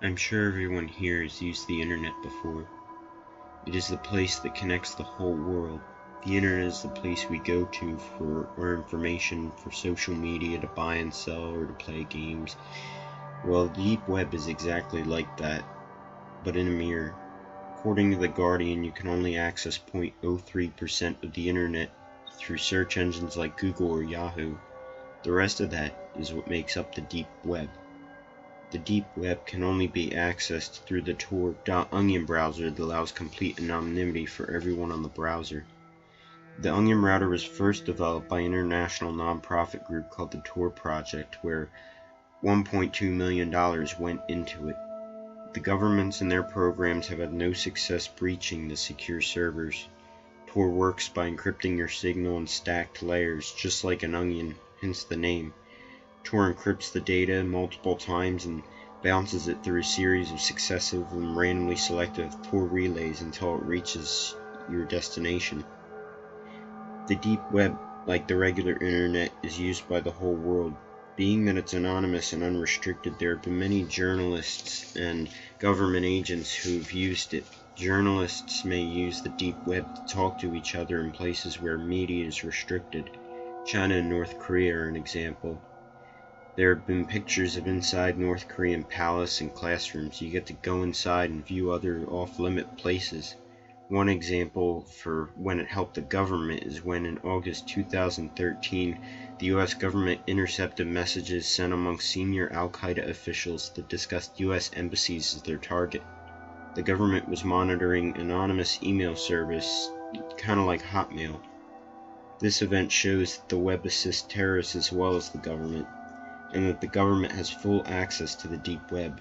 I'm sure everyone here has used the internet before. It is the place that connects the whole world. The internet is the place we go to for our information, for social media, to buy and sell, or to play games. Well, the deep web is exactly like that, but in a mirror. According to The Guardian, you can only access 0.03% of the internet through search engines like Google or Yahoo. The rest of that is what makes up the deep web. The deep web can only be accessed through the Tor.onion browser that allows complete anonymity for everyone on the browser. The Onion router was first developed by an international nonprofit group called the Tor Project, where $1.2 million went into it. The governments and their programs have had no success breaching the secure servers. Tor works by encrypting your signal in stacked layers, just like an onion, hence the name. Tor encrypts the data multiple times and bounces it through a series of successive and randomly selected Tor relays until it reaches your destination. The deep web, like the regular internet, is used by the whole world. Being that it's anonymous and unrestricted, there have been many journalists and government agents who've used it. Journalists may use the deep web to talk to each other in places where media is restricted. China and North Korea are an example. There have been pictures of inside North Korean palace and classrooms. You get to go inside and view other off-limit places. One example for when it helped the government is when in August 2013, the U.S. government intercepted messages sent among senior al-Qaeda officials that discussed U.S. embassies as their target. The government was monitoring anonymous email service, kind of like Hotmail. This event shows that the web assists terrorists as well as the government, and that the government has full access to the deep web.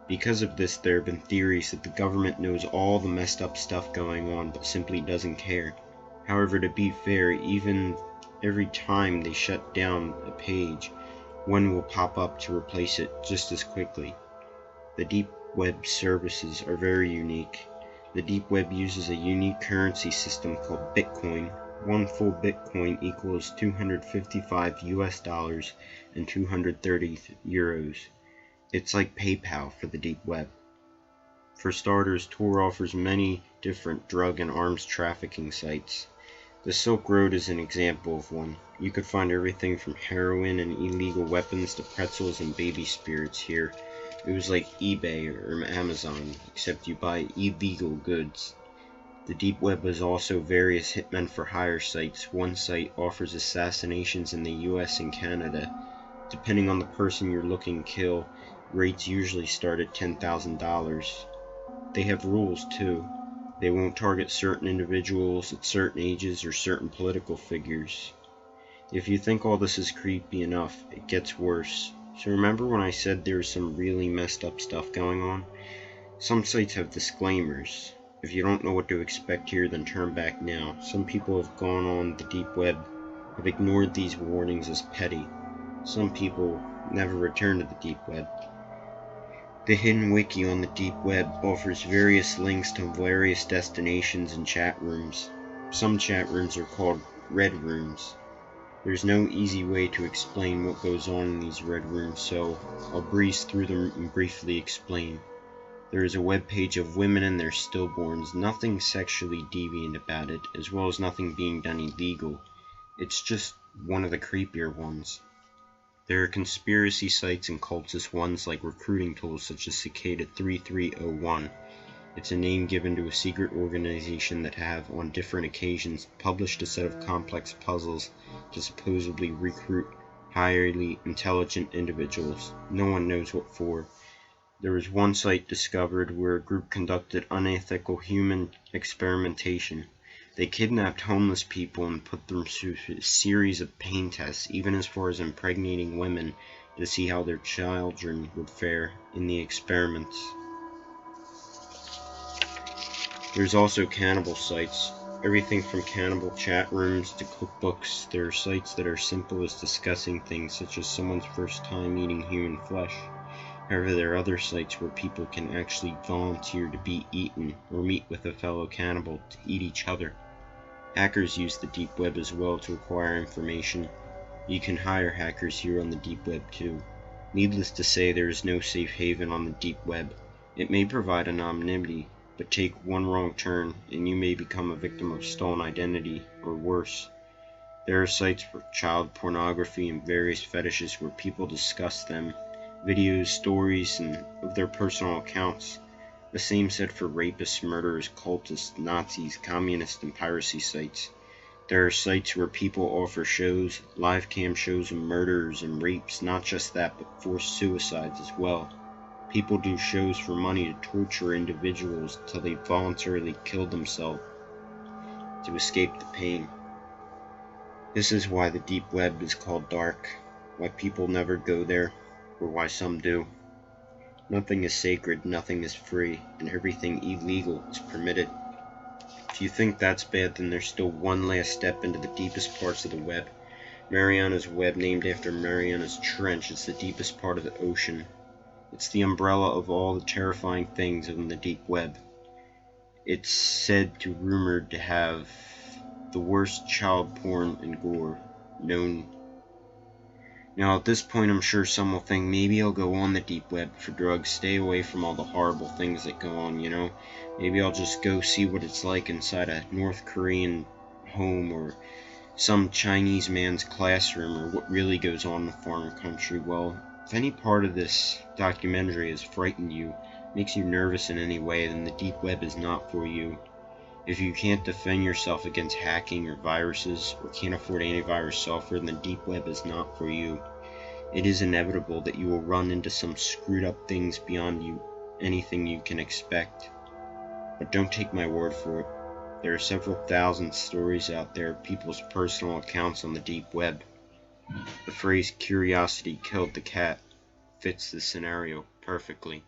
Because of this, there have been theories that the government knows all the messed up stuff going on but simply doesn't care. However, to be fair, even every time they shut down a page, one will pop up to replace it just as quickly. The deep web services are very unique. The deep web uses a unique currency system called Bitcoin. One full Bitcoin equals 255 US dollars and 230 euros. It's like PayPal for the deep web. For starters, Tor offers many different drug and arms trafficking sites. The Silk Road is an example of one. You could find everything from heroin and illegal weapons to pretzels and baby spirits here. It was like eBay or Amazon, except you buy illegal goods. The deep web is also various hitmen for hire sites. One site offers assassinations in the US and Canada. Depending on the person you're looking to kill, rates usually start at $10,000. They have rules too. They won't target certain individuals at certain ages or certain political figures. If you think all this is creepy enough, it gets worse. So remember when I said there's some really messed up stuff going on? Some sites have disclaimers. If you don't know what to expect here, then turn back now. Some people have gone on the deep web, have ignored these warnings as petty. Some people never return to the deep web. The hidden wiki on the deep web offers various links to various destinations and chat rooms. Some chat rooms are called red rooms. There's no easy way to explain what goes on in these red rooms, so I'll breeze through them and briefly explain. There is a web page of women and their stillborns, nothing sexually deviant about it, as well as nothing being done illegal. It's just one of the creepier ones. There are conspiracy sites and cultist ones like recruiting tools such as Cicada 3301. It's a name given to a secret organization that have, on different occasions, published a set of complex puzzles to supposedly recruit highly intelligent individuals. No one knows what for. There was one site discovered where a group conducted unethical human experimentation. They kidnapped homeless people and put them through a series of pain tests, even as far as impregnating women to see how their children would fare in the experiments. There's also cannibal sites. Everything from cannibal chat rooms to cookbooks. There are sites that are simple as discussing things such as someone's first time eating human flesh. However, there are other sites where people can actually volunteer to be eaten or meet with a fellow cannibal to eat each other. Hackers use the deep web as well to acquire information. You can hire hackers here on the deep web too. Needless to say, there is no safe haven on the deep web. It may provide anonymity, but take one wrong turn, and you may become a victim of stolen identity, or worse. There are sites for child pornography and various fetishes where people discuss them, videos, stories, and of their personal accounts. The same said for rapists, murderers, cultists, Nazis, communists, and piracy sites. There are sites where people offer shows, live cam shows of murders and rapes, not just that, but forced suicides as well. People do shows for money to torture individuals until they voluntarily kill themselves to escape the pain. This is why the deep web is called dark, why people never go there, or why some do. Nothing is sacred, nothing is free, and everything illegal is permitted. If you think that's bad, then there's still one last step into the deepest parts of the web. Mariana's Web, named after Mariana's Trench, is the deepest part of the ocean. It's the umbrella of all the terrifying things in the deep web. It's rumored to have the worst child porn and gore known. Now at this point I'm sure some will think maybe I'll go on the deep web for drugs, stay away from all the horrible things that go on, Maybe I'll just go see what it's like inside a North Korean home or some Chinese man's classroom or what really goes on in a foreign country. Well, if any part of this documentary has frightened you, makes you nervous in any way, then the deep web is not for you. If you can't defend yourself against hacking or viruses, or can't afford antivirus software, then the deep web is not for you. It is inevitable that you will run into some screwed up things beyond anything you can expect. But don't take my word for it. There are several thousand stories out there of people's personal accounts on the deep web. The phrase "curiosity killed the cat" fits the scenario perfectly.